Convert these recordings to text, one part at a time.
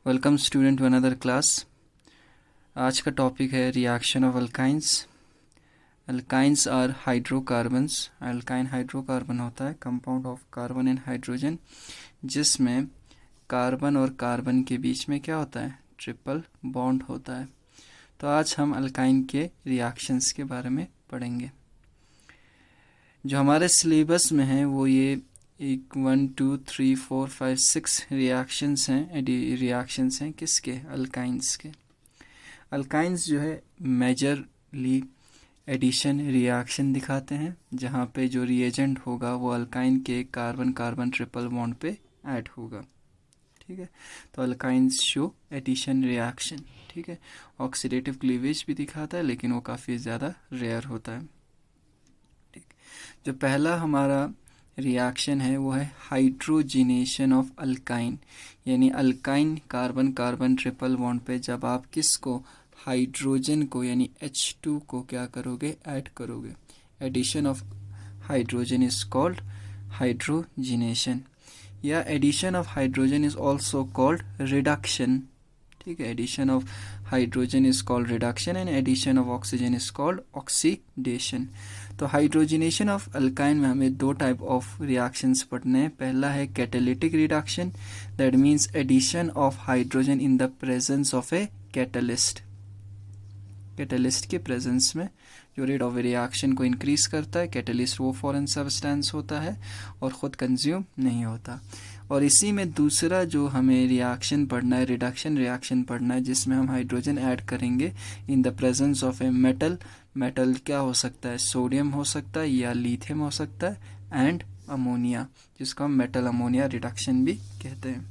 Welcome student to another class. आज का topic है reaction of alkynes. Alkynes are hydrocarbons. Alkyne hydrocarbon होता है compound of carbon and hydrogen, जिसमें carbon और कार्बन के बीच में क्या होता है, ट्रिपल बॉन्ड होता है। तो आज हम अल्काइन के रिएक्शंस के बारे में पढ़ेंगे। जो हमारे सिलेबस में है वो ये 1 2 3 4 5 6 रिएक्शंस हैं किसके, अल्काइंस के। अल्काइंस जो है मेजरली एडिशन रिएक्शन दिखाते हैं, जहाँ पे जो रिएजेंट होगा वो अल्काइन के कार्बन कार्बन ट्रिपल बॉन्ड पे ऐड होगा। ठीक है, तो अल्काइंस शो एडिशन रिएक्शन। ठीक है, ऑक्सीडेटिव क्लीवेज भी दिखाता है, लेकिन वो काफ़ी ज़्यादा रेयर होता है। ठीक, जो पहला हमारा रिएक्शन है वो है हाइड्रोजिनेशन ऑफ अल्काइन, यानी alkyne carbon carbon triple bond पे जब आप किसको, हाइड्रोजन को यानी H2 को क्या करोगे, ऐड करोगे। Addition of hydrogen is called hydrogenation, या addition of hydrogen is also called reduction. ठीक है, addition of hydrogen is called reduction and addition of oxygen is called oxidation. तो हाइड्रोजिनेशन ऑफ अल्काइन में हमें दो टाइप ऑफ रिएक्शंस पढ़ने हैं। पहला है catalytic reduction, that means addition of hydrogen in the presence of a catalyst. Catalyst के presence में जो रेट ऑफ रिएक्शन को इंक्रीज करता है। कैटलिस्ट वो फॉरेन सब्सटेंस होता है और ख़ुद कंज्यूम नहीं होता। और इसी में दूसरा जो हमें रिएक्शन पढ़ना है, रिडक्शन रिएक्शन पढ़ना है, जिसमें हम हाइड्रोजन ऐड करेंगे इन the presence of a metal. Metal क्या हो सकता है, सोडियम हो सकता है या लिथियम हो सकता है, एंड अमोनिया, जिसको हम मेटल अमोनिया रिडक्शन भी कहते हैं।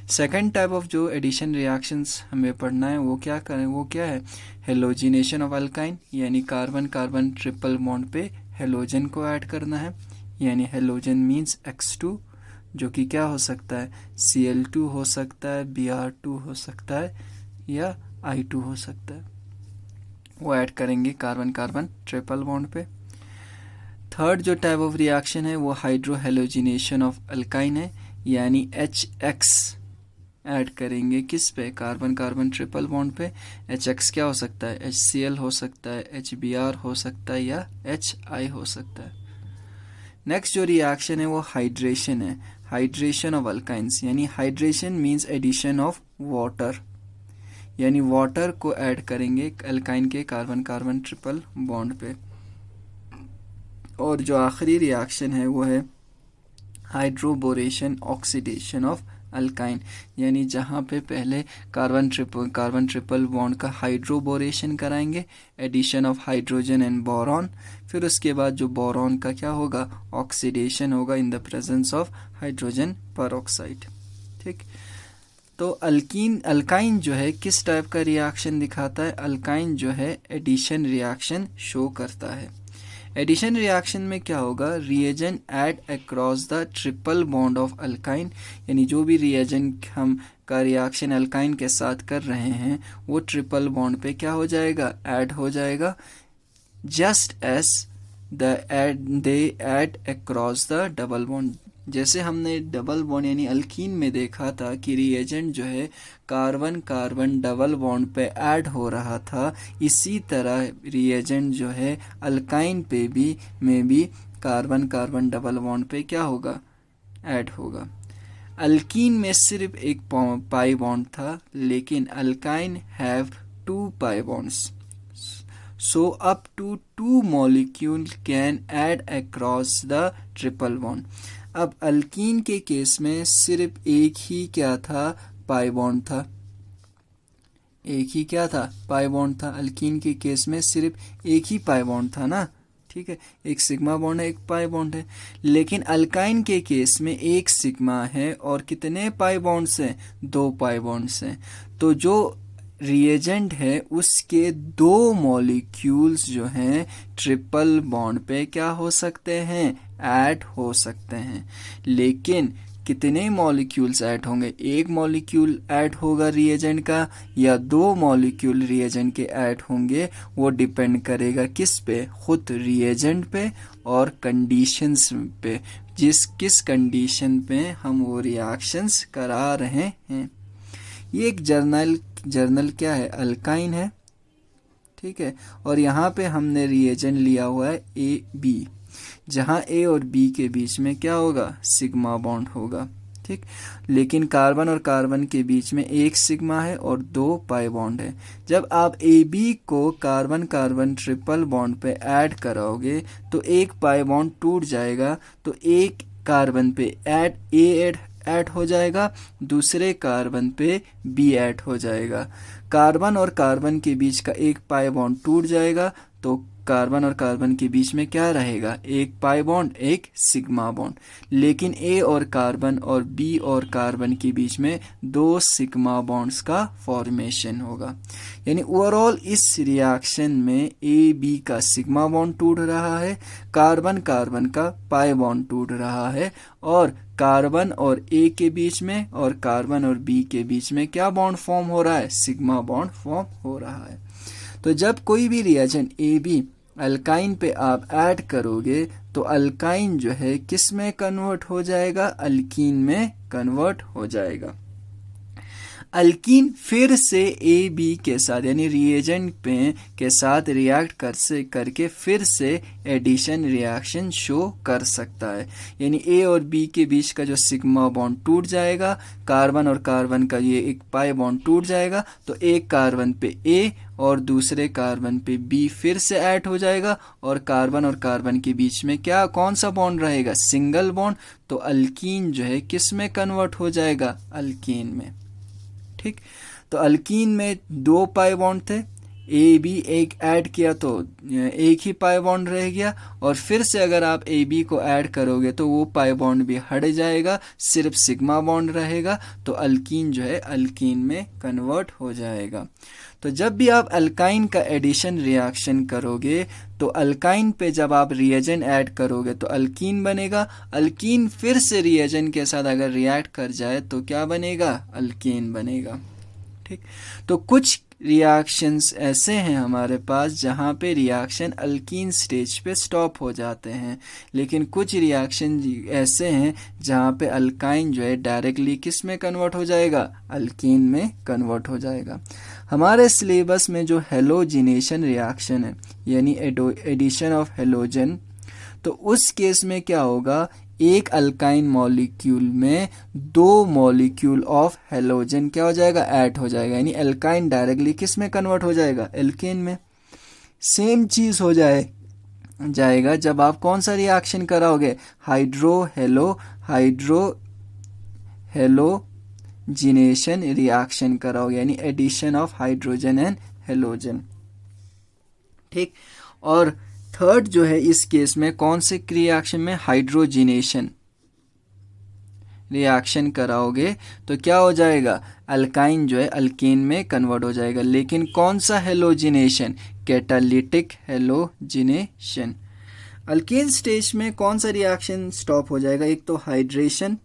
सेकेंड टाइप ऑफ जो एडिशन रिएक्शंस हमें पढ़ना है वो क्या करें, वो क्या है, हेलोजिनेशन ऑफ अल्काइन, यानी कार्बन कार्बन ट्रिपल बॉन्ड पे हेलोजन को ऐड करना है। यानी हेलोजन मीन्स X2, जो कि क्या हो सकता है, Cl2 हो सकता है, Br2 हो सकता है या I2 हो सकता है। वो ऐड करेंगे कार्बन कार्बन ट्रिपल बॉन्ड पे। थर्ड जो टाइप ऑफ रिएक्शन है वो हाइड्रोहेलोजिनेशन ऑफ अल्काइन है, यानी HX ऐड करेंगे किस पे, कार्बन कार्बन ट्रिपल बॉन्ड पे। HX क्या हो सकता है, HCl हो सकता है, HBr हो सकता है या HI हो सकता है। नेक्स्ट जो रिएक्शन है वो हाइड्रेशन है, हाइड्रेशन ऑफ अल्काइंस, यानी hydration means addition of water, यानी वाटर को ऐड करेंगे अल्काइन के कार्बन कार्बन ट्रिपल बॉन्ड पे। और जो आखिरी रिएक्शन है वो है हाइड्रोबोरेशन ऑक्सीडेशन ऑफ अल्काइन, यानी जहाँ पे पहले कार्बन ट्रिपल बॉन्ड का हाइड्रोबोरेशन कराएंगे, addition of hydrogen and boron, फिर उसके बाद जो बोरॉन का क्या होगा, ऑक्सीडेशन होगा इन the presence of hydrogen peroxide. ठीक, तो अल्काइन जो है किस टाइप का रिएक्शन दिखाता है, अल्काइन जो है एडिशन रिएक्शन शो करता है। एडिशन रिएक्शन में क्या होगा, reagent add across the triple bond of alkyne, यानी जो भी रिएजेंट हम का रिएक्शन अल्काइन के साथ कर रहे हैं वो ट्रिपल बॉन्ड पे क्या हो जाएगा, ऐड हो जाएगा, just as they add across the double bond. जैसे हमने डबल बॉन्ड यानी अल्कीन में देखा था कि रिएजेंट जो है कार्बन कार्बन डबल बॉन्ड पे ऐड हो रहा था, इसी तरह रिएजेंट जो है अल्काइन पे भी कार्बन कार्बन डबल बॉन्ड पे क्या होगा, ऐड होगा। अल्कीन में सिर्फ एक पाई बॉन्ड था, लेकिन alkyne have 2 pi bonds, so up to 2 molecule can add across the triple bond। अब अल्कीन के केस में सिर्फ एक ही क्या था, पाई बॉन्ड था, एक ही क्या था, पाई बॉन्ड था। अल्कीन के केस में सिर्फ एक ही पाई बॉन्ड था ना, ठीक है, एक सिग्मा बॉन्ड है, एक पाई बॉन्ड है। लेकिन अल्काइन के केस में एक सिग्मा है और कितने पाई बॉन्ड्स हैं, 2 पाई बॉन्ड्स हैं। तो जो रिएजेंट है उसके 2 मॉलिक्यूल्स जो हैं ट्रिपल बॉन्ड पे क्या हो सकते हैं, ऐड हो सकते हैं। लेकिन कितने मॉलिक्यूल्स ऐड होंगे, एक मॉलिक्यूल ऐड होगा रिएजेंट का या 2 मॉलिक्यूल रिएजेंट के ऐड होंगे, वो डिपेंड करेगा किस पे, खुद रिएजेंट पे और कंडीशंस पे, किस कंडीशन पे हम वो रिएक्शंस करा रहे हैं। ये एक जर्नल क्या है, अल्काइन है, ठीक है। और यहाँ पे हमने रिएजेंट लिया हुआ है ए बी, जहाँ ए और बी के बीच में क्या होगा, सिग्मा बॉन्ड होगा, ठीक। लेकिन कार्बन और कार्बन के बीच में एक सिग्मा है और 2 पाई बॉन्ड है। जब आप ए बी को कार्बन कार्बन ट्रिपल बॉन्ड पे ऐड कराओगे तो एक पाई बॉन्ड टूट जाएगा, तो एक कार्बन पे ऐड हो जाएगा, दूसरे कार्बन पे बी ऐड हो जाएगा। कार्बन और कार्बन के बीच का एक पाई बॉन्ड टूट जाएगा, तो कार्बन और कार्बन के बीच में क्या रहेगा, एक पाई बॉन्ड, एक सिग्मा बॉन्ड। लेकिन ए और कार्बन और बी और कार्बन के बीच में 2 सिग्मा बॉन्ड्स का फॉर्मेशन होगा। यानी ओवरऑल इस रिएक्शन में ए बी का सिग्मा बॉन्ड टूट रहा है, कार्बन कार्बन का पाई बॉन्ड टूट रहा है, और कार्बन और ए के बीच में और कार्बन और बी के बीच में क्या बॉन्ड फॉर्म हो रहा है, सिग्मा बॉन्ड फॉर्म हो रहा है। तो जब कोई भी रिएजेंट ए बी अल्काइन पे आप ऐड करोगे तो अल्काइन जो है किस में कन्वर्ट हो जाएगा, अल्कीन में कन्वर्ट हो जाएगा। अल्कीन फिर से ए बी के साथ यानी रिएजेंट पे के साथ रिएक्ट करके फिर से एडिशन रिएक्शन शो कर सकता है। यानी ए और बी के बीच का जो सिग्मा बॉन्ड टूट जाएगा, कार्बन और कार्बन का ये एक पाई बॉन्ड टूट जाएगा, तो एक कार्बन पे ए और दूसरे कार्बन पे बी फिर से ऐड हो जाएगा, और कार्बन और कार्बन के बीच में क्या कौन सा बॉन्ड रहेगा, सिंगल बॉन्ड। तो अल्कीन जो है किस में कन्वर्ट हो जाएगा, अल्कीन में, ठीक। तो अल्कीन में 2 पाई बॉन्ड थे, ए बी एक ऐड किया तो एक ही पाई बॉन्ड रह गया, और फिर से अगर आप ए बी को ऐड करोगे तो वो पाई बॉन्ड भी हट जाएगा, सिर्फ सिग्मा बॉन्ड रहेगा, तो अल्कीन जो है अल्कीन में कन्वर्ट हो जाएगा। तो जब भी आप अल्काइन का एडिशन रिएक्शन करोगे तो अल्काइन पे जब आप रिएजेंट ऐड करोगे तो अल्कीन बनेगा, अल्कीन फिर से रिएजेंट के साथ अगर रिएक्ट कर जाए तो क्या बनेगा, अल्कीन बनेगा, ठीक। तो कुछ रिएक्शंस ऐसे हैं हमारे पास जहाँ पे रिएक्शन अल्कीन स्टेज पे स्टॉप हो जाते हैं, लेकिन कुछ रिएक्शन ऐसे हैं जहाँ पे अल्काइन जो है डायरेक्टली किस में कन्वर्ट हो जाएगा, अल्कीन में कन्वर्ट हो जाएगा। हमारे सिलेबस में जो हेलोजिनेशन रिएक्शन है यानी एडिशन ऑफ हेलोजन, तो उस केस में क्या होगा, एक अल्काइन मॉलिक्यूल में 2 मॉलिक्यूल ऑफ हेलोजन क्या हो जाएगा, ऐड हो जाएगा। यानी अल्काइन डायरेक्टली किस में कन्वर्ट हो जाएगा, एल्केन में। सेम चीज हो जाएगा जब आप कौन सा रिएक्शन कराओगे, हेलोजिनेशन रिएक्शन कराओगे, यानी addition of hydrogen and halogen, ठीक। और थर्ड जो है इस केस में कौन से रिएक्शन में, हाइड्रोजिनेशन रिएक्शन कराओगे तो क्या हो जाएगा, अल्काइन जो है अल्केन में कन्वर्ट हो जाएगा। लेकिन कौन सा halogenation, catalytic halogenation. Alkane stage में कौन सा रिएक्शन स्टॉप हो जाएगा, एक तो हाइड्रेशन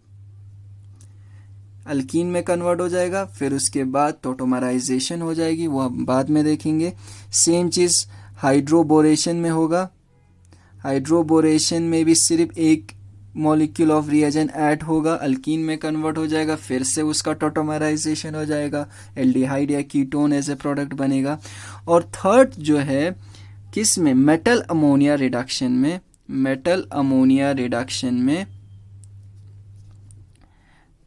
अल्कीन में कन्वर्ट हो जाएगा, फिर उसके बाद टोटोमराइजेशन हो जाएगी, वो हम बाद में देखेंगे। सेम चीज हाइड्रोबोरेशन में होगा, हाइड्रोबोरेशन में भी सिर्फ एक मॉलिक्यूल ऑफ रिएजेंट ऐड होगा, अल्कीन में कन्वर्ट हो जाएगा, फिर से उसका टोटोमराइजेशन हो जाएगा, एल्डिहाइड या कीटोन एज ए प्रोडक्ट बनेगा। और थर्ड जो है किस में, मेटल अमोनिया रिडक्शन में, मेटल अमोनिया रिडक्शन में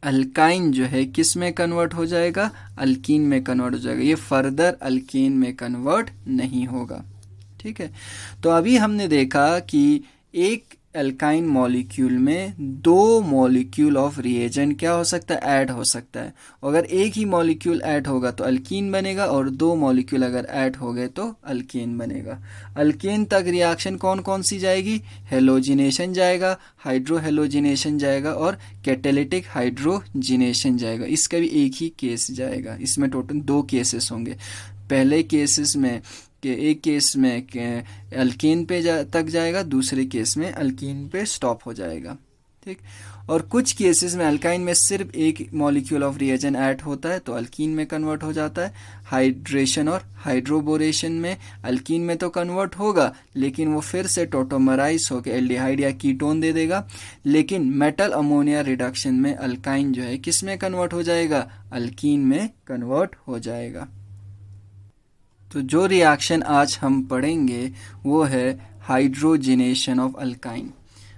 अल्काइन जो है किस में कन्वर्ट हो जाएगा, अल्कीन में कन्वर्ट हो जाएगा, ये फर्दर अल्कीन में कन्वर्ट नहीं होगा, ठीक है। तो अभी हमने देखा कि एक अल्काइन मॉलिक्यूल में 2 मॉलिक्यूल ऑफ रिएजेंट क्या हो सकता है, ऐड हो सकता है। अगर एक ही मॉलिक्यूल ऐड होगा तो अल्कीन बनेगा, और 2 मॉलिक्यूल अगर ऐड हो गए तो अल्कीन बनेगा। अल्कीन तक रिएक्शन कौन कौन सी जाएगी, हेलोजिनेशन जाएगा, हाइड्रोहेलोजिनेशन जाएगा, और कैटालिटिक हाइड्रोजिनेशन जाएगा। इसका भी एक ही केस जाएगा, इसमें टोटल 2 केसेस होंगे। पहले केसेस में कि एक केस में अल्कीन पे तक जाएगा, दूसरे केस में अल्कीन पे स्टॉप हो जाएगा, ठीक। और कुछ केसेस में अल्काइन में सिर्फ एक मॉलिक्यूल ऑफ रिएजेंट ऐड होता है तो अल्कीन में कन्वर्ट हो जाता है। हाइड्रेशन और हाइड्रोबोरेशन में अल्कीन में तो कन्वर्ट होगा लेकिन वो फिर से टोटोमराइज होकर एल्डिहाइड या कीटोन दे देगा। लेकिन मेटल अमोनिया रिडक्शन में अल्काइन जो है किस में कन्वर्ट हो जाएगा, अल्कीन में कन्वर्ट हो जाएगा। तो जो रिएक्शन आज हम पढ़ेंगे वो है hydrogenation of alkyne.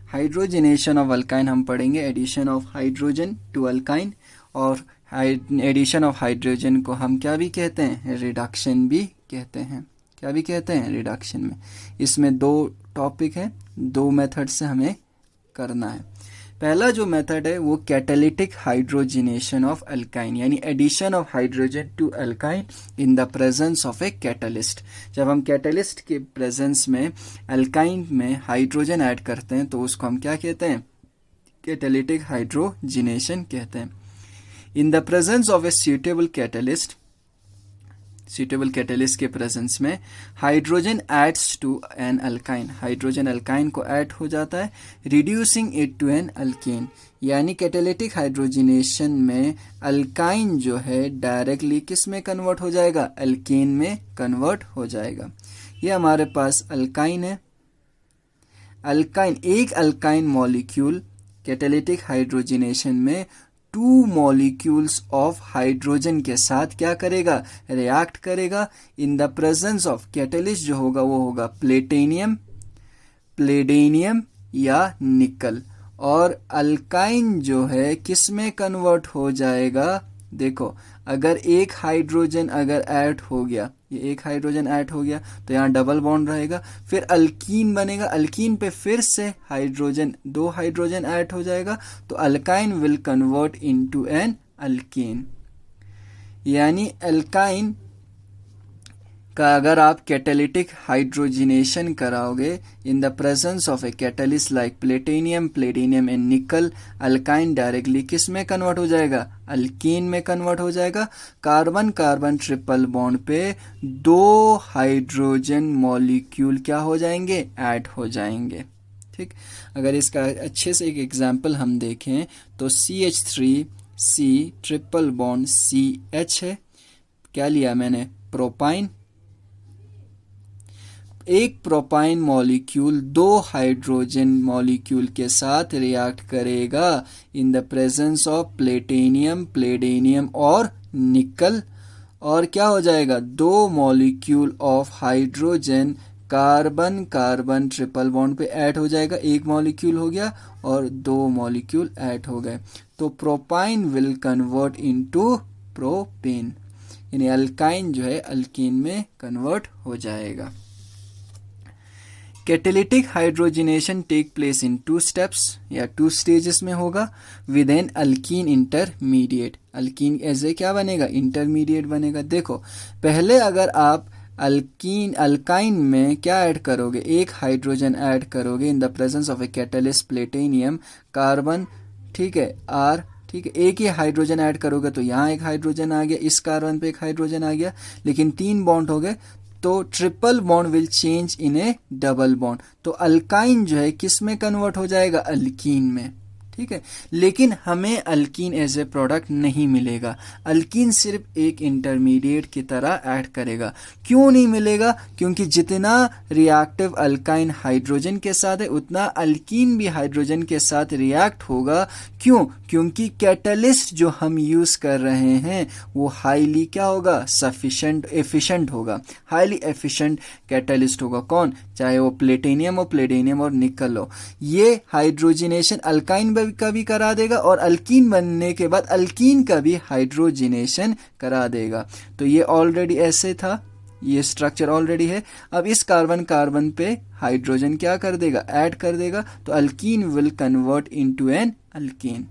Hydrogenation of alkyne हम पढ़ेंगे addition of hydrogen to alkyne, और एडिशन ऑफ हाइड्रोजन को हम क्या भी कहते हैं, रिडक्शन भी कहते हैं। क्या भी कहते हैं, रिडक्शन में। इसमें दो टॉपिक है, दो मेथड से हमें करना है। पहला जो मेथड है वो कैटालिटिक हाइड्रोजिनेशन ऑफ अल्काइन, यानी addition of hydrogen to alkyne in the presence of a catalyst. जब हम कैटलिस्ट के प्रेजेंस में अल्काइन में हाइड्रोजन ऐड करते हैं तो उसको हम क्या कहते हैं, कैटालिटिक हाइड्रोजिनेशन कहते हैं। In the presence of a suitable catalyst के प्रेजेंस में hydrogen adds to an alkyne, hydrogen alkyne को ऐड हो जाता है, reducing it to an alkane. यानी कैटालिटिक हाइड्रोजिनेशन में अल्काइन जो है डायरेक्टली किस में कन्वर्ट हो जाएगा, अल्केन में कन्वर्ट हो जाएगा। ये हमारे पास अल्काइन है। अल्काइन, एक अल्काइन मॉलिक्यूल कैटालिटिक हाइड्रोजिनेशन में 2 मॉलिक्यूल्स ऑफ हाइड्रोजन के साथ क्या करेगा, रिएक्ट करेगा। In the presence of catalyst जो होगा वो होगा प्लेटिनियम, प्लेडेनियम या निकल। और अल्काइन जो है किस में कन्वर्ट हो जाएगा, देखो अगर एक हाइड्रोजन अगर ऐड हो गया, ये एक हाइड्रोजन ऐड हो गया तो यहाँ डबल बॉन्ड रहेगा, फिर अल्कीन बनेगा, अल्कीन पे फिर से हाइड्रोजन, 2 हाइड्रोजन ऐड हो जाएगा तो alkyne will convert into an alkane. यानी अल्काइन का अगर आप कैटालिटिक हाइड्रोजिनेशन कराओगे in the presence of a catalyst like platinum, palladium and nickel, alkyne directly किस में कन्वर्ट हो जाएगा, अल्कीन में कन्वर्ट हो जाएगा। कार्बन कार्बन ट्रिपल बॉन्ड पे 2 हाइड्रोजन मॉलिक्यूल क्या हो जाएंगे, ऐड हो जाएंगे। ठीक, अगर इसका अच्छे से एक एग्जांपल हम देखें तो CH3C ट्रिपल बॉन्ड CH है, क्या लिया मैंने, प्रोपाइन। एक प्रोपाइन मॉलिक्यूल 2 हाइड्रोजन मॉलिक्यूल के साथ रिएक्ट करेगा in the presence of platinum, palladium और निकल, और क्या हो जाएगा, 2 molecule of hydrogen carbon carbon triple bond पे ऐड हो जाएगा। एक मॉलिक्यूल हो गया और 2 मॉलिक्यूल ऐड हो गए तो propyne will convert into propane, यानी अल्काइन जो है अल्कीन में कन्वर्ट हो जाएगा। Catalytic hydrogenation take place in 2 steps या 2 स्टेजेस में होगा with an alkene intermediate. Alkene as a क्या बनेगा, इंटरमीडिएट बनेगा। देखो पहले अगर आप अल्काइन में क्या ऐड करोगे, एक हाइड्रोजन ऐड करोगे इन the presence of a catalyst platinum, carbon, ठीक है, R, ठीक है, एक ही हाइड्रोजन ऐड करोगे तो यहाँ एक हाइड्रोजन आ गया, इस कार्बन पे एक हाइड्रोजन आ गया, लेकिन 3 बॉन्ड हो गए तो triple bond will change in A double bond, तो अल्काइन जो है किस में कन्वर्ट हो जाएगा, अल्कीन में। ठीक है, लेकिन हमें अल्कीन एज ए प्रोडक्ट नहीं मिलेगा, अल्कीन सिर्फ एक इंटरमीडिएट की तरह ऐड करेगा। क्यों नहीं मिलेगा, क्योंकि जितना रिएक्टिव अल्काइन हाइड्रोजन के साथ है उतना अल्कीन भी हाइड्रोजन के साथ रिएक्ट होगा। क्यों, क्योंकि कैटलिस्ट जो हम यूज कर रहे हैं वो हाईली क्या होगा, सफिशिएंट, एफिशिएंट होगा, हाईली एफिशिएंट कैटलिस्ट होगा। कौन, चाहे वो प्लेटिनियम हो, प्लेडिनियम और निकल हो। ये हाइड्रोजिनेशन अल्काइन का भी करा देगा और अल्कीन बनने के बाद अल्कीन का भी हाइड्रोजिनेशन करा देगा। तो ये ऑलरेडी ऐसे था, ये स्ट्रक्चर ऑलरेडी है। अब इस कार्बन कार्बन पे हाइड्रोजन क्या कर देगा, ऐड कर देगा, तो alkene will convert into an alkene.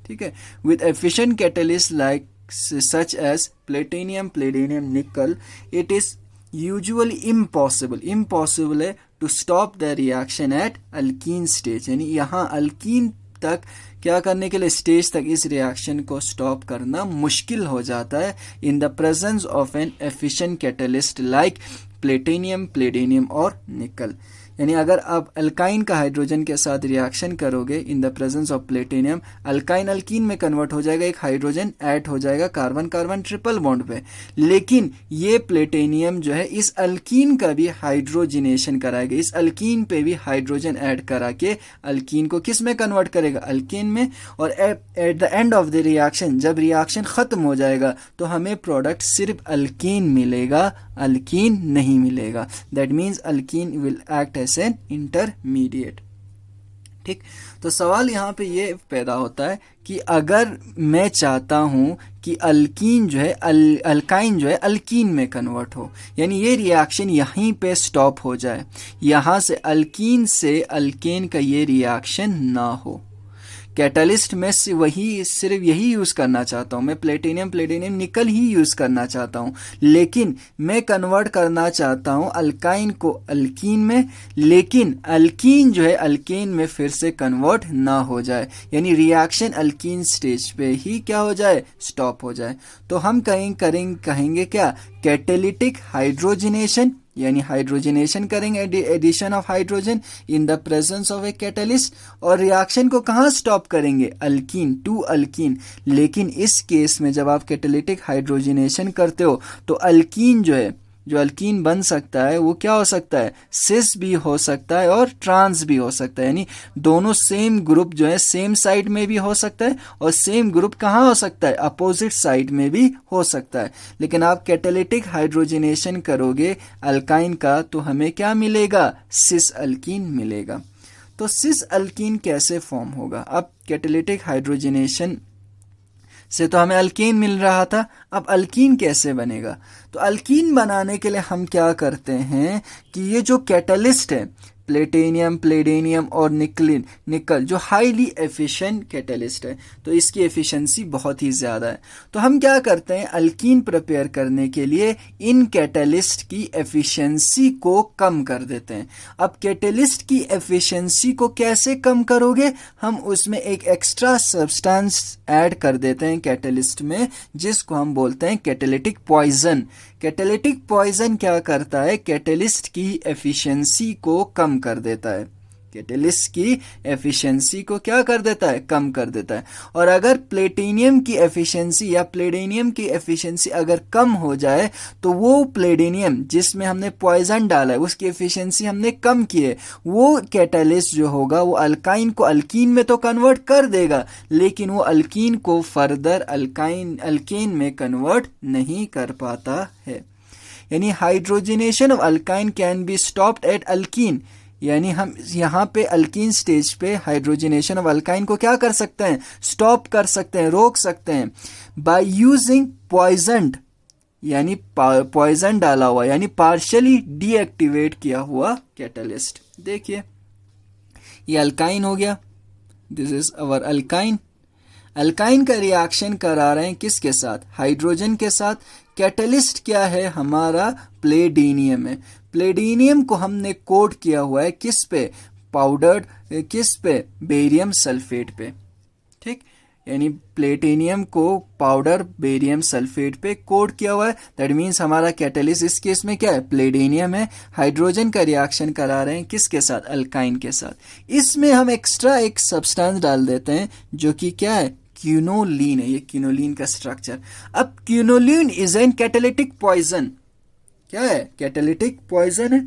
ठीक है, with efficient catalyst like such as platinum, palladium, nickel, it is usually impossible है to stop the reaction at alkene stage, यानी यहाँ अल्कीन तक क्या करने के लिए, स्टेज तक इस रिएक्शन को स्टॉप करना मुश्किल हो जाता है in the presence of an efficient catalyst like platinum, palladium और निकल। यानी अगर आप अल्काइन का हाइड्रोजन के साथ रिएक्शन करोगे इन the presence of platinum, alkyne alkyne में कन्वर्ट हो जाएगा, एक हाइड्रोजन ऐड हो जाएगा कार्बन कार्बन ट्रिपल बॉन्ड पे। लेकिन ये प्लेटिनियम जो है इस अल्कीन का भी हाइड्रोजिनेशन कराएगा, इस अल्कीन पे भी हाइड्रोजन ऐड करा के अल्कीन को किस में कन्वर्ट करेगा, अल्कीन में। और at the end of the reaction, जब रिएक्शन खत्म हो जाएगा तो हमें प्रोडक्ट सिर्फ अल्कीन मिलेगा, अल्कीन नहीं मिलेगा। That means alkene will act as an intermediate. ठीक, तो सवाल यहाँ पे ये पैदा होता है कि अगर मैं चाहता हूं कि अल्कीन जो है अल्काइन जो है अल्कीन में कन्वर्ट हो, यानी ये रिएक्शन यहीं पे स्टॉप हो जाए, यहाँ से अल्कीन से अल्केन का ये रिएक्शन ना हो। कैटलिस्ट में सिर्फ यही यूज करना चाहता हूं मैं, प्लेटिनियम निकल ही यूज करना चाहता हूं, लेकिन मैं कन्वर्ट करना चाहता हूं अल्काइन को अल्कीन में, लेकिन अल्कीन जो है अल्केन में फिर से कन्वर्ट ना हो जाए, यानी रिएक्शन अल्कीन स्टेज पे ही क्या हो जाए, स्टॉप हो जाए। तो हम कहेंगे क्या, कैटेलिटिक हाइड्रोजिनेशन, यानी हाइड्रोजिनेशन करेंगे, addition of hydrogen in the presence of a catalyst, और रिएक्शन को कहाँ स्टॉप करेंगे, अल्कीन टू अल्कीन। लेकिन इस केस में जब आप कैटेलिटिक हाइड्रोजिनेशन करते हो तो अल्कीन जो है, जो अल्कीन बन सकता है वो क्या हो सकता है, सिस भी हो सकता है और ट्रांस भी हो सकता है, यानी दोनों सेम ग्रुप जो है सेम साइड में भी हो सकता है और सेम ग्रुप कहाँ हो सकता है, अपोजिट साइड में भी हो सकता है। लेकिन आप कैटेलिटिक हाइड्रोजिनेशन करोगे अल्काइन का तो हमें क्या मिलेगा, सिस अल्कीन मिलेगा। तो सिस अल्कीन कैसे फॉर्म होगा, अब कैटेलिटिक हाइड्रोजिनेशन से तो हमें अल्कीन मिल रहा था, अब अल्कीन कैसे बनेगा। तो अल्कीन बनाने के लिए हम क्या करते हैं कि ये जो कैटलिस्ट है प्लेटिनियम, प्लेडिनियम और निकल जो हाईली एफिशिएंट कैटलिस्ट है, तो इसकी एफिशिएंसी बहुत ही ज़्यादा है। तो हम क्या करते हैं, अल्कीन प्रिपेयर करने के लिए इन कैटलिस्ट की एफिशिएंसी को कम कर देते हैं। अब कैटलिस्ट की एफिशिएंसी को कैसे कम करोगे, हम उसमें एक एक्स्ट्रा सब्सटेंस ऐड कर देते हैं कैटलिस्ट में, जिसको हम बोलते हैं कैटेलिटिक पॉइजन। कैटेलिटिक पॉइजन क्या करता है, कैटलिस्ट की एफिशिएंसी को कम कर देता है, कैटलिस्ट की एफिशिएंसी को क्या कर देता है, कम कर देता है। और अगर प्लेटिनियम की एफिशिएंसी या प्लेडिनियम की एफिशिएंसी अगर कम हो जाए तो वो प्लेडिनियम जिसमें हमने पॉइजन डाला है उसकी एफिशिएंसी हमने कम की है, वो कैटलिस्ट जो होगा वो अल्काइन को अल्कीन में तो कन्वर्ट कर देगा, लेकिन वो अल्कीन को फर्दर अल्केन में कन्वर्ट नहीं कर पाता है। यानी hydrogenation of alkyne can be stopped at alkyne, यानी हम यहाँ पे अल्कीन स्टेज पे हाइड्रोजिनेशन ऑफ अल्काइन को क्या कर सकते हैं, स्टॉप कर सकते हैं, रोक सकते हैं, बाय यूजिंग पॉइजनड, यानी पॉइजन डाला हुआ, यानी पार्शियली डीएक्टिवेट किया हुआ कैटलिस्ट। देखिए ये अल्काइन हो गया, this is our alkyne. Alkyne का रिएक्शन करा रहे हैं किसके साथ, हाइड्रोजन के साथ। कैटलिस्ट क्या है हमारा, प्लेडिनियम है। प्लेडिनियम को हमने कोट किया हुआ है किस पे, पाउडर्ड, किस पे, बेरियम सल्फेट पे। ठीक, यानी प्लेटिनियम को पाउडर बेरियम सल्फेट पे कोट किया हुआ है। दैट मीन्स हमारा कैटलिस्ट इस केस में क्या है, प्लेडिनियम है। हाइड्रोजन का रिएक्शन करा रहे हैं किसके साथ, अल्काइन के साथ। इसमें हम एक्स्ट्रा एक सब्सटेंस डाल देते हैं जो कि क्या है, क्यूनोलीन है। ये क्यूनोलीन का स्ट्रक्चर। अब क्यूनोलीन इज एन कैटालिटिक पॉइजन, क्या है, कैटालिटिक पॉइजन है,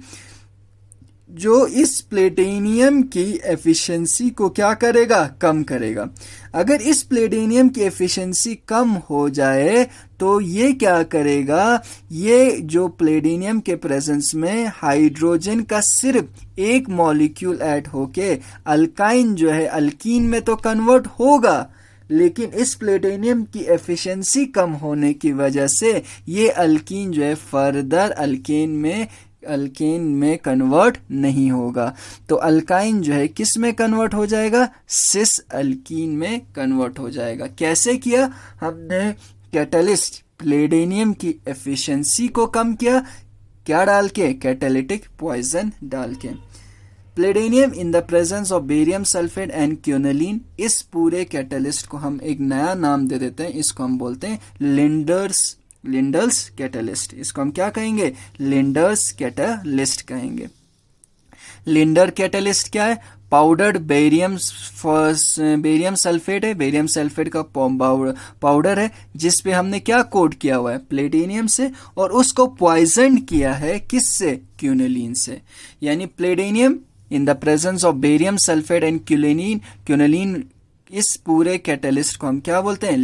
जो इस प्लेटिनियम की एफिशिएंसी को क्या करेगा, कम करेगा। अगर इस प्लेटिनियम की एफिशिएंसी कम हो जाए तो ये क्या करेगा, ये जो प्लेटिनियम के प्रेजेंस में हाइड्रोजन का सिर्फ एक मॉलिक्यूल ऐड होके अल्काइन जो है अल्कीन में तो कन्वर्ट होगा, लेकिन इस प्लेटिनियम की एफिशिएंसी कम होने की वजह से ये अल्कीन जो है फर्दर अल्केन में कन्वर्ट नहीं होगा। तो अल्काइन जो है किस में कन्वर्ट हो जाएगा, सिस अल्कीन में कन्वर्ट हो जाएगा। कैसे किया, हमने कैटलिस्ट प्लेटिनियम की एफिशिएंसी को कम किया, क्या डाल के, कैटालिटिक पॉइजन डाल के। Platinum in the presence of barium sulphate and quinoline, इस पूरे कैटलिस्ट को हम एक नया नाम दे देते हैं, इसको हम बोलते हैं लिंडल्स कैटलिस्ट। इसको हम क्या कहेंगे, लिंडल्स कैटलिस्ट कहेंगे। लिंडर कैटलिस्ट क्या है? पाउडर्ड बेरियम सल्फेट है, बेरियम सल्फेट का पाउडर है जिस पे हमने क्या कोट किया हुआ है? प्लेटिनियम से, और उसको पॉइजन किया है किससे? क्यूनोलिन से। यानी platinum in the presence of barium sulphate and quinoline, इस पूरे कैटलिस्ट को हम क्या बोलते हैं?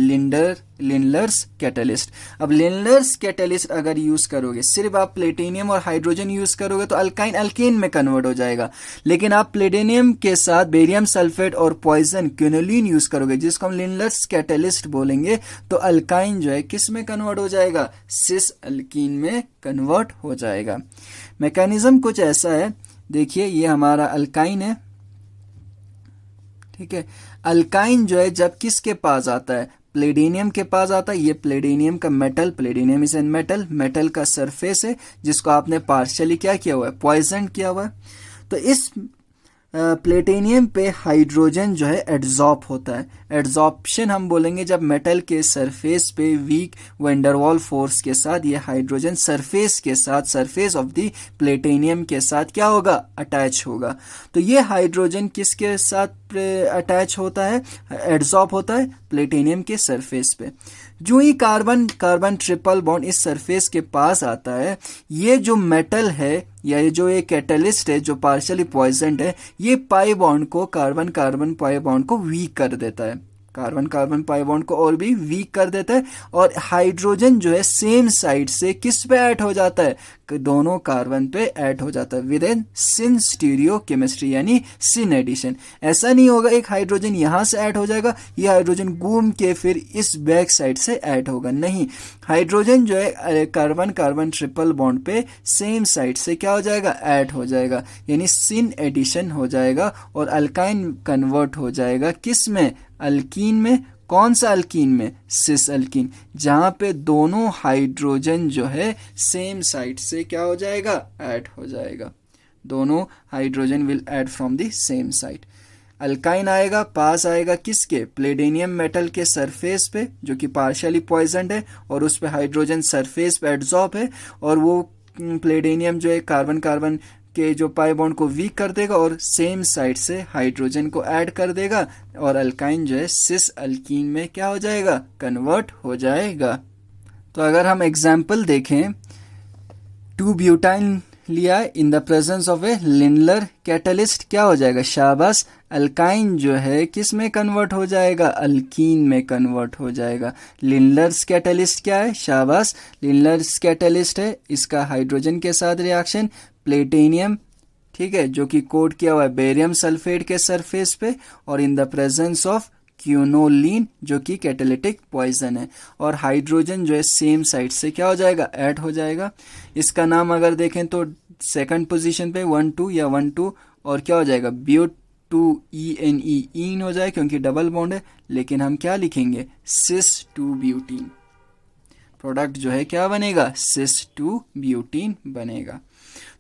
Lindlar's catalyst. अब लिंडलर्स कैटलिस्ट अगर यूज करोगे, सिर्फ आप प्लेटिनियम और हाइड्रोजन यूज करोगे तो अल्काइन अल्कीन में कन्वर्ट हो जाएगा। लेकिन आप प्लेटिनियम के साथ बेरियम सल्फेट और पॉइजन क्यूनोलिन यूज करोगे, जिसको हम लिंडलर्स कैटलिस्ट बोलेंगे, तो अल्काइन जो है किस में कन्वर्ट हो जाएगा? सिस अल्कीन में कन्वर्ट हो जाएगा। मैकेनिज्म कुछ ऐसा है, देखिए ये हमारा अल्काइन है, ठीक है। अल्काइन जो है जब किसके पास आता है? प्लेडिनियम के पास आता है। ये प्लेडिनियम का metal, palladium is an metal, metal का सरफेस है जिसको आपने पार्शियली क्या किया हुआ है? पॉइजन किया हुआ है। तो इस प्लेटिनियम पे हाइड्रोजन जो है एड्जॉर्ब होता है। एड्जॉर्प्शन हम बोलेंगे जब मेटल के सरफेस पे वीक वैंडरवॉल फोर्स के साथ ये हाइड्रोजन सरफेस के साथ, सरफेस ऑफ द प्लेटिनियम के साथ क्या होगा? अटैच होगा। तो ये हाइड्रोजन किसके साथ अटैच होता है? एड्जॉर्ब होता है प्लेटिनियम के सरफेस पे। जो ही कार्बन कार्बन ट्रिपल बॉन्ड इस सरफेस के पास आता है, ये जो मेटल है या ये जो एक कैटलिस्ट है जो पार्शियली पॉइजन्ड है, ये पाई बॉन्ड को, कार्बन कार्बन पाई बॉन्ड को वीक कर देता है, कार्बन कार्बन पाई बॉन्ड को और भी वीक कर देता है। और हाइड्रोजन जो है सेम साइड से किस पे ऐड हो जाता है? दोनों कार्बन पे ऐड हो जाता है with in syn stereochemistry, यानी सिन एडिशन। ऐसा नहीं होगा एक हाइड्रोजन यहां से ऐड हो जाएगा, ये हाइड्रोजन घूम के फिर इस बैक साइड से ऐड होगा, नहीं। हाइड्रोजन जो है कार्बन कार्बन ट्रिपल बॉन्ड पे सेम साइड से क्या हो जाएगा? ऐड हो जाएगा, यानी सिन एडिशन हो जाएगा और अल्काइन कन्वर्ट हो जाएगा किस में? अल्कीन में। कौन सा अल्कीन में? सिस अल्कीन, जहां पे दोनों हाइड्रोजन जो है सेम साइड से क्या हो जाएगा? ऐड हो जाएगा। दोनों hydrogen will add from the same side. Alkyne आएगा, पास आएगा किसके? प्लेडिनियम मेटल के सरफेस पे जो कि पार्शियली पॉइजन्ड है, और उस पे हाइड्रोजन सरफेस पे एड्जॉर्ब है, और वो प्लेडिनियम जो है कार्बन कार्बन के जो पाई बॉन्ड को वीक कर देगा और सेम साइड से हाइड्रोजन को ऐड कर देगा, और अल्काइन जो है सिस अल्कीन में क्या हो जाएगा? कन्वर्ट हो जाएगा। तो अगर हम एग्जाम्पल देखें, 2 ब्यूटाइन लिया इन the presence of A Lindlar catalyst, क्या हो जाएगा? शाबाश, अल्काइन जो है किस में कन्वर्ट हो जाएगा? अल्कीन में कन्वर्ट हो जाएगा। लिंडलर्स कैटलिस्ट क्या है? शाबाश, लिंडलर्स कैटलिस्ट है, इसका हाइड्रोजन के साथ रिएक्शन प्लेटिनियम, ठीक है, जो कि कोड किया हुआ है बेरियम सल्फेट के सरफेस पे, और इन द प्रेजेंस ऑफ क्यूनोलिन जो कि कैटालिटिक पॉइजन है, और हाइड्रोजन जो है सेम साइड से क्या हो जाएगा? ऐड हो जाएगा। इसका नाम अगर देखें तो सेकंड पोजीशन पे 1,2 या 1,2, और क्या हो जाएगा? BU2ENE इन हो जाए क्योंकि डबल बॉन्ड है, लेकिन हम क्या लिखेंगे? सिस 2 ब्यूटीन। प्रोडक्ट जो है क्या बनेगा? सिस 2 ब्यूटीन बनेगा।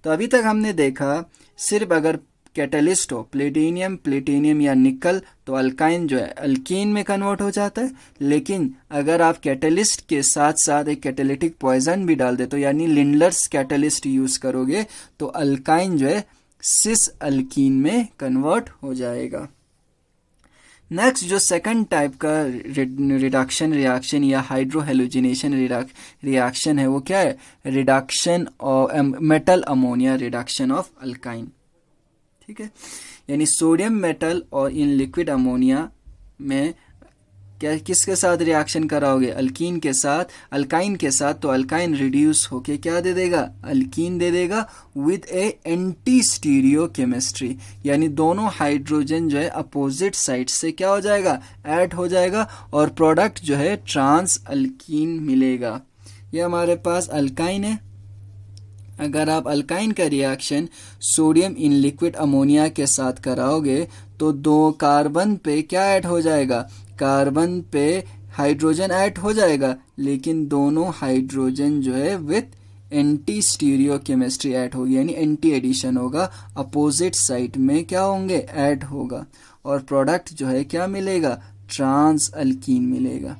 तो अभी तक हमने देखा सिर्फ अगर कैटलिस्ट हो, प्लेटिनियम या निकल, तो अल्काइन जो है अल्कीन में कन्वर्ट हो जाता है। लेकिन अगर आप कैटलिस्ट के साथ साथ एक कैटालिटिक पॉइजन भी डाल दे, तो यानी लिंडलर्स कैटलिस्ट यूज करोगे, तो अल्काइन जो है सिस अल्कीन में कन्वर्ट हो जाएगा। नेक्स्ट जो सेकंड टाइप का रिडक्शन रिएक्शन या हाइड्रोहेलोजिनेशन रिएक्शन है, वो क्या है? Reduction of metal ammonia reduction of alkyne, ठीक है। यानी सोडियम मेटल और इन लिक्विड अमोनिया में क्या किसके साथ रिएक्शन कराओगे? अल्कीन के साथ, अल्काइन के साथ। तो अल्काइन रिड्यूस होके क्या दे देगा? अल्कीन दे देगा with A anti stereo chemistry, यानी दोनों हाइड्रोजन जो है अपोजिट साइड से क्या हो जाएगा? ऐड हो जाएगा, और प्रोडक्ट जो है ट्रांस अल्कीन मिलेगा। ये हमारे पास अल्काइन है। अगर आप अल्काइन का reaction sodium in liquid ammonia के साथ कराओगे, तो दो कार्बन पे क्या ऐड हो जाएगा? कार्बन पे हाइड्रोजन ऐड हो जाएगा, लेकिन दोनों हाइड्रोजन जो है with anti stereo chemistry add होगी, यानी एंटी एडिशन होगा, अपोजिट साइड में क्या होंगे? ऐड होगा, और प्रोडक्ट जो है क्या मिलेगा? ट्रांस अल्कीन मिलेगा,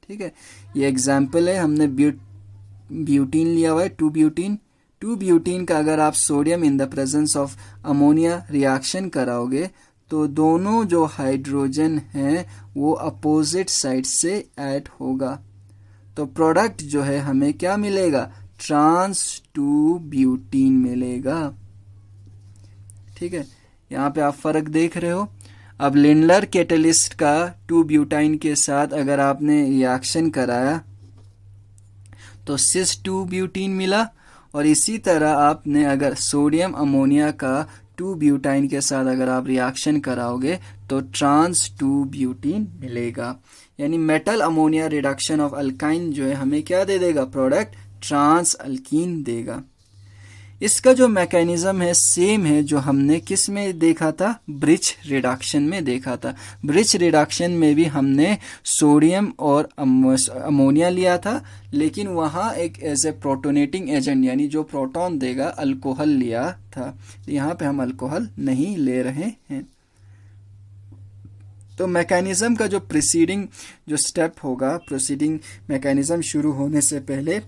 ठीक है। ये एग्जाम्पल है, हमने ब्यूटीन लिया हुआ है, 2 ब्यूटीन, 2 ब्यूटीन का अगर आप sodium in the presence of ammonia reaction कराओगे तो दोनों जो हाइड्रोजन हैं वो अपोजिट साइड से ऐड होगा, तो प्रोडक्ट जो है हमें क्या मिलेगा, ट्रांस 2 ब्यूटीन मिलेगा। ठीक है, यहाँ पे आप फर्क देख रहे हो। अब लिंडलर कैटलिस्ट का 2 ब्यूटाइन के साथ अगर आपने रिएक्शन कराया तो सिस 2 ब्यूटीन मिला, और इसी तरह आपने अगर सोडियम अमोनिया का 2 ब्यूटाइन के साथ अगर आप रिएक्शन कराओगे तो ट्रांस 2 ब्यूटीन मिलेगा। यानी metal ammonia reduction of alkyne जो है हमें क्या दे देगा, प्रोडक्ट ट्रांस अल्कीन देगा। इसका जो मैकेनिज्म है सेम है जो हमने किस में देखा था, ब्रिज रिडक्शन में देखा था। ब्रिज रिडक्शन में भी हमने सोडियम और अमोनिया लिया था, लेकिन वहाँ एक एज ए प्रोटोनेटिंग एजेंट यानी जो प्रोटॉन देगा अल्कोहल लिया था। यहाँ पे हम अल्कोहल नहीं ले रहे हैं। तो मैकेनिज्म का जो प्रीसीडिंग जो स्टेप होगा, प्रोसीडिंग मैकेनिज्म शुरू होने से पहले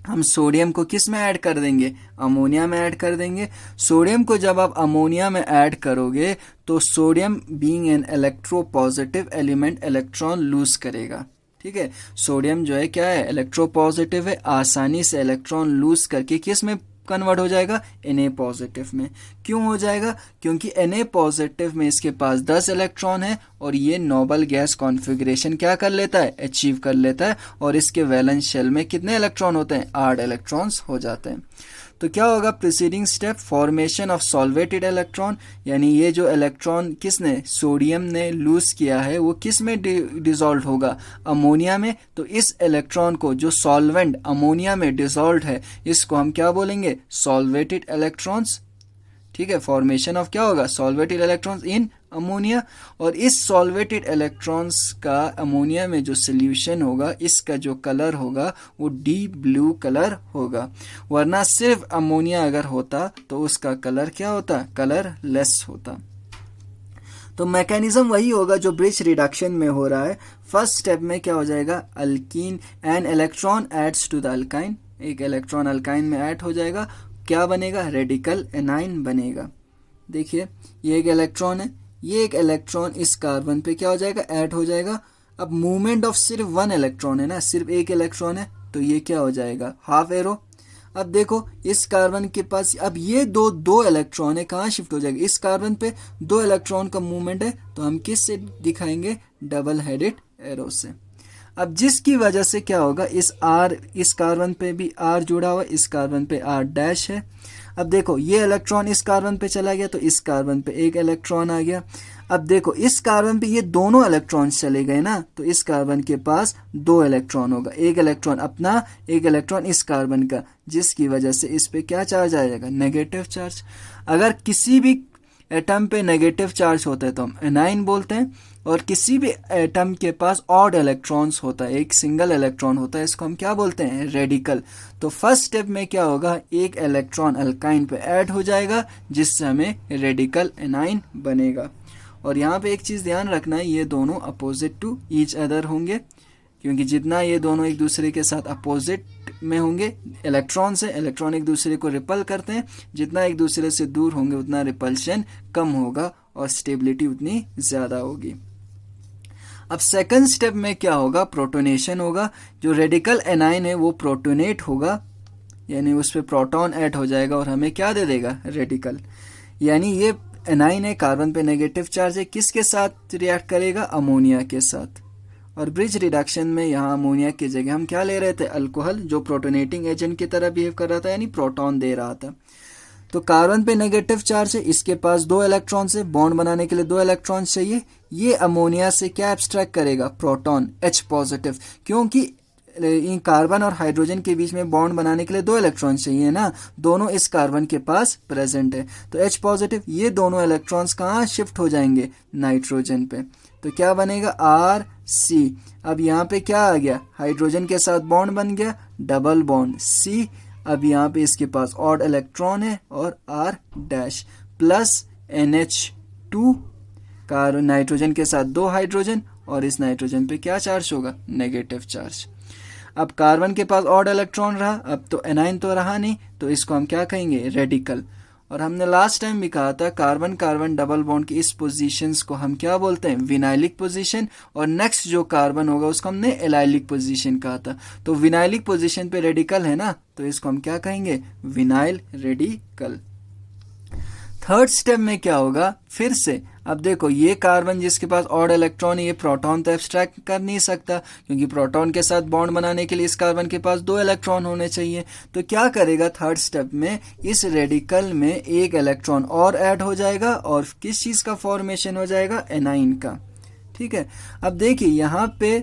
हम सोडियम को किस में ऐड कर देंगे, अमोनिया में ऐड कर देंगे। सोडियम को जब आप अमोनिया में ऐड करोगे तो sodium being an electropositive element electron lose करेगा। ठीक है, सोडियम जो है क्या है, इलेक्ट्रोपॉजिटिव है, आसानी से इलेक्ट्रॉन लूज करके किस में कन्वर्ट हो जाएगा, Na पॉजिटिव में। क्यों हो जाएगा, क्योंकि Na पॉजिटिव में इसके पास 10 इलेक्ट्रॉन है और ये नोबल गैस कॉन्फ़िगरेशन क्या कर लेता है, अचीव कर लेता है, और इसके वैलेंस शेल में कितने इलेक्ट्रॉन होते हैं, 8 इलेक्ट्रॉन्स हो जाते हैं। तो क्या होगा preceding step, formation of solvated electron, यानी ये जो इलेक्ट्रॉन किसने, सोडियम ने लूज किया है वो किस में डिसॉल्व होगा, अमोनिया में। तो इस इलेक्ट्रॉन को जो सॉल्वेंट अमोनिया में डिसॉल्व है इसको हम क्या बोलेंगे, सॉल्वेटेड इलेक्ट्रॉन्स। ठीक है, फॉर्मेशन ऑफ क्या होगा, सॉल्वेटेड इलेक्ट्रॉन्स इन अमोनिया, और इस सॉल्वेटेड इलेक्ट्रॉन्स का अमोनिया में जो सोल्यूशन होगा इसका जो कलर होगा वो डीप ब्लू कलर होगा, वरना सिर्फ अमोनिया अगर होता तो उसका कलर क्या होता, कलर लेस होता। तो मैकेनिज्म वही होगा जो ब्रिज रिडक्शन में हो रहा है। फर्स्ट स्टेप में क्या हो जाएगा, alkene an electron adds to the alkyne, एक इलेक्ट्रॉन अल्काइन में ऐड हो जाएगा, क्या बनेगा, रेडिकल एनाइन बनेगा। देखिए ये एक इलेक्ट्रॉन है, ये एक इलेक्ट्रॉन इस कार्बन पे क्या हो जाएगा, ऐड हो जाएगा। अब मूवमेंट ऑफ सिर्फ 1 इलेक्ट्रॉन है ना, सिर्फ एक इलेक्ट्रॉन है, तो ये क्या हो जाएगा, हाफ एरो। अब देखो इस कार्बन के पास अब ये दो इलेक्ट्रॉन है, कहाँ शिफ्ट हो जाएगा, इस कार्बन पे 2 इलेक्ट्रॉन का मूवमेंट है, तो हम किस से दिखाएंगे, डबल हेडेड एरो से। अब जिसकी वजह से क्या होगा, इस R इस कार्बन पे भी R जुड़ा हुआ है, इस कार्बन पे R डैश है। अब देखो ये इलेक्ट्रॉन इस कार्बन पे चला गया तो इस कार्बन पे एक इलेक्ट्रॉन आ गया। अब देखो इस कार्बन पे ये दोनों इलेक्ट्रॉन चले गए ना, तो इस कार्बन के पास 2 इलेक्ट्रॉन होगा, एक इलेक्ट्रॉन अपना, एक इलेक्ट्रॉन इस कार्बन का, जिसकी वजह से इस पे क्या चार्ज आ जाएगा, नेगेटिव चार्ज। अगर किसी भी एटम पे नेगेटिव चार्ज होता है तो हम एनाइन बोलते हैं, और किसी भी एटम के पास ऑड इलेक्ट्रॉन्स होता है, एक सिंगल इलेक्ट्रॉन होता है, इसको हम क्या बोलते हैं, रेडिकल। तो फर्स्ट स्टेप में क्या होगा, एक इलेक्ट्रॉन अल्काइन पे ऐड हो जाएगा जिससे हमें रेडिकल एनाइन बनेगा। और यहाँ पे एक चीज़ ध्यान रखना है, ये दोनों अपोजिट टू ईच अदर होंगे, क्योंकि जितना ये दोनों एक दूसरे के साथ अपोजिट में होंगे, इलेक्ट्रॉन से इलेक्ट्रॉन एक दूसरे को रिपल करते हैं, जितना एक दूसरे से दूर होंगे उतना रिपल्शन कम होगा और स्टेबिलिटी उतनी ज़्यादा होगी। अब सेकंड स्टेप में क्या होगा, प्रोटोनेशन होगा। जो रेडिकल एनाइन है वो प्रोटोनेट होगा, यानी उस पर प्रोटॉन ऐड हो जाएगा और हमें क्या दे देगा, रेडिकल। यानी ये एनाइन है, कार्बन पे नेगेटिव चार्ज है, किसके साथ रिएक्ट करेगा, अमोनिया के साथ। और ब्रिज रिडक्शन में यहाँ अमोनिया की जगह हम क्या ले रहे थे, अल्कोहल, जो प्रोटोनेटिंग एजेंट की तरह बिहेव कर रहा था, यानी प्रोटॉन दे रहा था। तो कार्बन पे नेगेटिव चार्ज है, इसके पास 2 इलेक्ट्रॉन है, बॉन्ड बनाने के लिए 2 इलेक्ट्रॉन चाहिए। ये अमोनिया से क्या एब्स्ट्रैक्ट करेगा, प्रोटॉन, H पॉजिटिव, क्योंकि इन कार्बन और हाइड्रोजन के बीच में बॉन्ड बनाने के लिए 2 इलेक्ट्रॉन चाहिए ना, दोनों इस कार्बन के पास प्रेजेंट है, तो H पॉजिटिव। ये दोनों इलेक्ट्रॉन्स कहाँ शिफ्ट हो जाएंगे, नाइट्रोजन पे, तो क्या बनेगा, RC। अब यहाँ पे क्या आ गया, हाइड्रोजन के साथ बॉन्ड बन गया, डबल बॉन्ड C। अब यहाँ पे इसके पास ऑड इलेक्ट्रॉन है और R dash plus NH2, nitrogen के साथ 2 हाइड्रोजन, और इस नाइट्रोजन पे क्या चार्ज होगा, नेगेटिव चार्ज। अब कार्बन के पास ऑड इलेक्ट्रॉन रहा, अब तो एनाइन तो रहा नहीं, तो इसको हम क्या कहेंगे, रेडिकल। और हमने लास्ट टाइम भी कहा था कार्बन कार्बन डबल बॉन्ड की इस पोजीशंस को हम क्या बोलते हैं, विनाइलिक पोजीशन, और नेक्स्ट जो कार्बन होगा उसको हमने एलाइलिक पोजीशन कहा था। तो विनाइलिक पोजीशन पे रेडिकल है ना, तो इसको हम क्या कहेंगे, विनाइल रेडिकल। थर्ड स्टेप में क्या होगा, फिर से अब देखो ये कार्बन जिसके पास ऑड इलेक्ट्रॉन है, ये प्रोटॉन तो एब्स्ट्रैक्ट कर नहीं सकता, क्योंकि प्रोटॉन के साथ बॉन्ड बनाने के लिए इस कार्बन के पास 2 इलेक्ट्रॉन होने चाहिए। तो क्या करेगा, थर्ड स्टेप में इस रेडिकल में एक इलेक्ट्रॉन और ऐड हो जाएगा, और किस चीज का फॉर्मेशन हो जाएगा, एनाइन का। ठीक है, अब देखिए यहाँ पे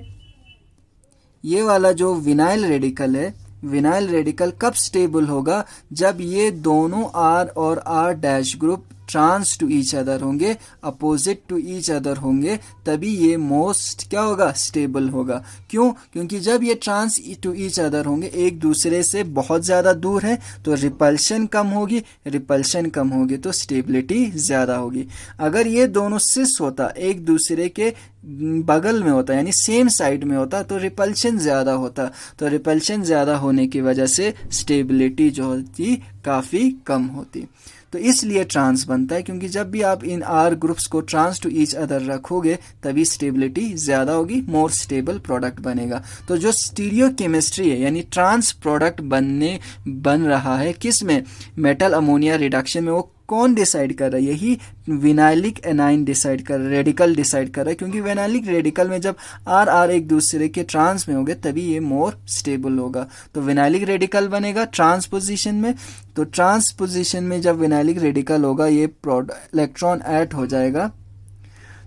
ये वाला जो विनाइल रेडिकल है, विनाइल रेडिकल कब स्टेबल होगा, जब ये दोनों R और R dash group trans to each other होंगे, अपोजिट टू ईच अदर होंगे, तभी ये मोस्ट क्या होगा, स्टेबल होगा। क्यों, क्योंकि जब ये ट्रांस टू ईच अदर होंगे, एक दूसरे से बहुत ज्यादा दूर है, तो रिपल्शन कम होगी, रिपल्शन कम होगी तो स्टेबिलिटी ज्यादा होगी। अगर ये दोनों सिस होता, एक दूसरे के बगल में होता, यानी सेम साइड में होता, तो रिपल्शन ज्यादा होता, तो रिपल्शन ज्यादा होने की वजह से स्टेबिलिटी जो होती काफी कम होती। तो इसलिए ट्रांस बनता है, क्योंकि जब भी आप इन आर ग्रुप्स को ट्रांस टू ईच अदर रखोगे तभी स्टेबिलिटी ज्यादा होगी, मोर स्टेबल प्रोडक्ट बनेगा। तो जो स्टीरियो केमिस्ट्री है, यानी ट्रांस प्रोडक्ट बन रहा है किस में, मेटल अमोनिया रिडक्शन में, वो कौन डिसाइड कर रहा है, यही विनाइलिक एनाइन डिसाइड कर रहा है, रेडिकल डिसाइड कर रहा है। क्योंकि विनाइलिक रेडिकल में जब आर आर एक दूसरे के ट्रांस में होंगे तभी ये मोर स्टेबल होगा। तो विनाइलिक रेडिकल बनेगा ट्रांस पोजीशन में, तो ट्रांस पोजीशन में जब विनाइलिक रेडिकल होगा, ये इलेक्ट्रॉन ऐड हो जाएगा,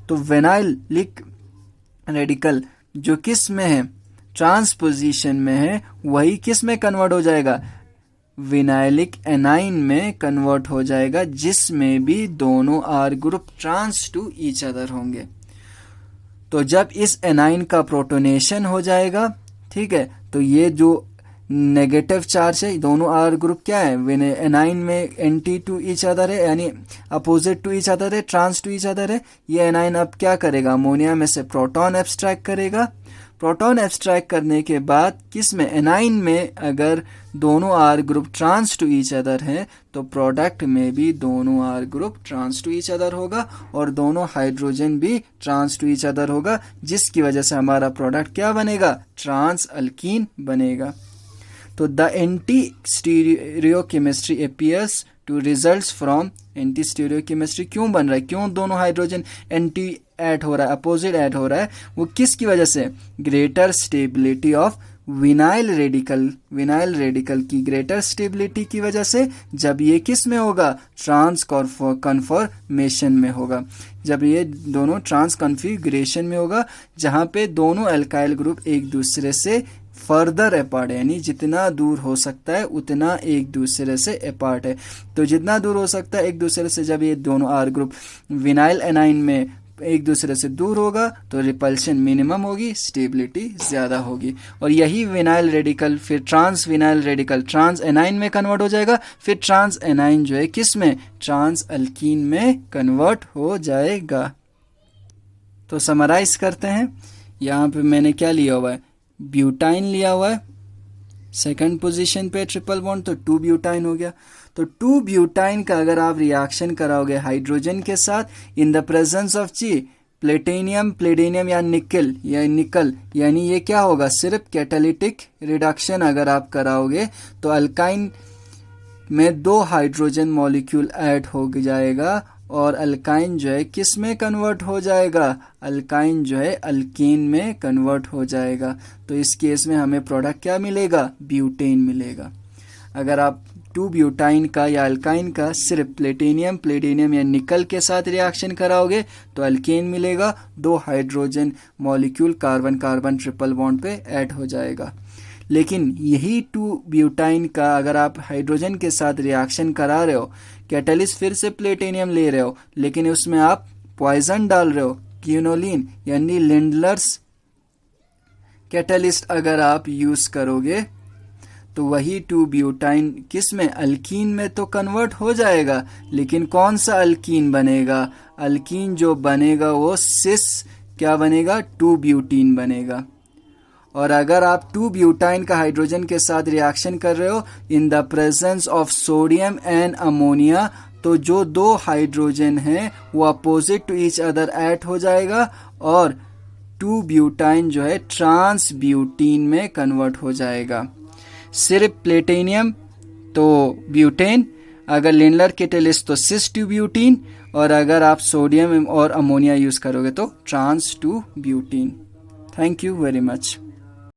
तो विनाइलिक रेडिकल जो किस में है, ट्रांस पोजीशन में है, वही किस में कन्वर्ट हो जाएगा, विनाइलिक एनाइन में कन्वर्ट हो जाएगा, जिसमें भी दोनों R group trans to each other होंगे। तो जब इस एनाइन का प्रोटोनेशन हो जाएगा, ठीक है, तो ये जो नेगेटिव चार्ज है, दोनों आर ग्रुप क्या है, एनाइन में एंटी टू ईच अदर है, यानी अपोजिट टू ईच अदर है, ट्रांस टू ईच अदर है। ये एनाइन अब क्या करेगा, अमोनिया में से प्रोटॉन एब्स्ट्रैक्ट करेगा। प्रोटॉन एब्स्ट्रैक्ट करने के बाद किस में, एनाइन में अगर दोनों R group trans to each other है, तो प्रोडक्ट में भी दोनों R group trans to each other होगा, और दोनों हाइड्रोजन भी ट्रांस टू ईच अदर होगा, जिसकी वजह से हमारा प्रोडक्ट क्या बनेगा, ट्रांस अल्कीन बनेगा। तो the anti stereochemistry appears to results from anti stereochemistry. क्यों बन रहा है, क्यों दोनों हाइड्रोजन एंटी ऐड हो रहा है, अपोजिट ऐड हो रहा है, वो किसकी वजह से, greater stability of vinyl radical, vinyl radical की ग्रेटर स्टेबिलिटी की वजह से, जब ये किस में होगा, ट्रांस कन्फॉर्मेशन में होगा, जब ये दोनों ट्रांस कन्फिगरेशन में होगा, जहां पे दोनों अल्काइल ग्रुप एक दूसरे से फर्दर अपार्ट है, यानी जितना दूर हो सकता है उतना एक दूसरे से अपार्ट है। तो जितना दूर हो सकता है एक दूसरे से, जब ये दोनों आर ग्रुप विनाइल एनाइन में एक दूसरे से दूर होगा, तो रिपल्शन मिनिमम होगी, स्टेबिलिटी ज्यादा होगी। और यही विनाइल रेडिकल फिर ट्रांस विनाइल रेडिकल ट्रांस एनाइन में कन्वर्ट हो जाएगा, फिर ट्रांस एनाइन जो है किस में, ट्रांस अल्कीन में कन्वर्ट हो जाएगा। तो समराइज करते हैं, यहाँ पे मैंने क्या लिया हुआ है, ब्यूटाइन लिया हुआ है सेकंड पोजीशन पे ट्रिपल बॉन्ड, तो 2 ब्यूटाइन हो गया। तो 2 ब्यूटाइन का अगर आप रिएक्शन कराओगे हाइड्रोजन के साथ in the presence of platinum palladium या निकल यानी ये क्या होगा, सिर्फ कैटालिटिक रिडक्शन अगर आप कराओगे तो अल्काइन में 2 हाइड्रोजन मॉलिक्यूल ऐड हो जाएगा, और अल्काइन जो है किस में कन्वर्ट हो जाएगा, अल्काइन जो है अल्कीन में कन्वर्ट हो जाएगा। तो इस केस में हमें प्रोडक्ट क्या मिलेगा, ब्यूटेन मिलेगा। अगर आप 2 ब्यूटाइन का या अल्काइन का सिर्फ प्लेटिनियम प्लेडिनियम या निकल के साथ रिएक्शन कराओगे तो अल्केन मिलेगा, 2 hydrogen molecule carbon carbon triple bond पे ऐड हो जाएगा। लेकिन यही 2 ब्यूटाइन का अगर आप हाइड्रोजन के साथ रिएक्शन करा रहे हो, कैटलिस्ट फिर से प्लेटिनियम ले रहे हो, लेकिन उसमें आप पॉइजन डाल रहे हो, क्यूनोलिन यानी लिंडलर्स कैटलिस्ट अगर आप यूज करोगे, तो वही 2 ब्यूटाइन किस में, अल्कीन में तो कन्वर्ट हो जाएगा, लेकिन कौन सा अल्कीन बनेगा, अल्कीन जो बनेगा वो सिस क्या बनेगा, 2 ब्यूटीन बनेगा। और अगर आप 2 ब्यूटाइन का हाइड्रोजन के साथ रिएक्शन कर रहे हो in the presence of sodium and ammonia, तो जो 2 हाइड्रोजन हैं वो opposite to each other add हो जाएगा और 2 ब्यूटाइन जो है ट्रांस ब्यूटीन में कन्वर्ट हो जाएगा। सिर्फ प्लेटिनियम तो ब्यूटेन, अगर लिंडलर कैटेलिस्ट तो सिस 2 ब्यूटीन, और अगर आप सोडियम और अमोनिया यूज करोगे तो trans 2 butene. Thank you very much.